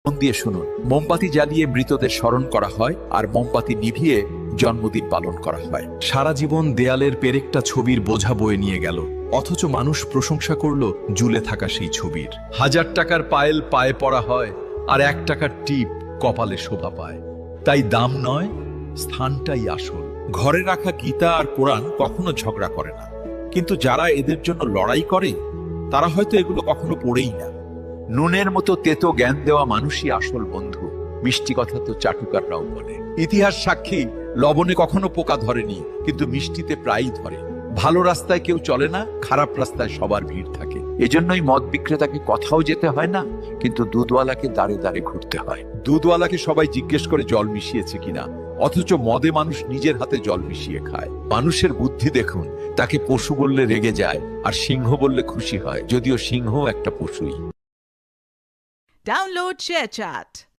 মন দিয়ে শুনুন, মোমবাতি জ্বালিয়ে মৃতদের স্মরণ করা হয় আর মোমবাতি নিভিয়ে জন্মদিন পালন করা হয়। সারা জীবন দেয়ালের পেরেকটা ছবির বোঝা বয়ে নিয়ে গেল, অথচ মানুষ প্রশংসা করলো ঝুলে থাকা সেই ছবির। 1000 টাকার পায়েল পায়ে পরা হয়, আর 1 টাকার টিপ কপালে শোভা পায়। তাই দাম নয়, স্থানটাই আসল। ঘরে রাখা গীতা আর কোরআন কখনো ঝগড়া করে না, কিন্তু যারা এদের জন্য লড়াই করে তারা হয়তো এগুলো কখনো পড়েই না। নুনের মতো তেতো জ্ঞান দেওয়া মানুষই আসল বন্ধু। মিষ্টি কথা তো চাটুকাররাও বলে। ইতিহাস সাক্ষী, লবণে কখনো পোকা ধরেনি, কিন্তু মিষ্টিতে প্রায়ই ধরে। ভালো রাস্তায় কেউ চলে না, খারাপ রাস্তায় সবার ভিড় থাকে। এজন্যই মদ বিক্রেতাকে কথাও যেতে হয় না, কিন্তু দুধওয়ালাকে দাঁড়ে দাঁড়ে ঘুরতে হয়। দুধওয়ালাকে সবাই জিজ্ঞেস করে জল মিশিয়েছে কিনা, অথচ মদে মানুষ নিজের হাতে জল মিশিয়ে খায়। মানুষের বুদ্ধি দেখুন, তাকে পশু বললে রেগে যায়, আর সিংহ বললে খুশি হয়, যদিও সিংহ একটা পশুই। Download ShareChat.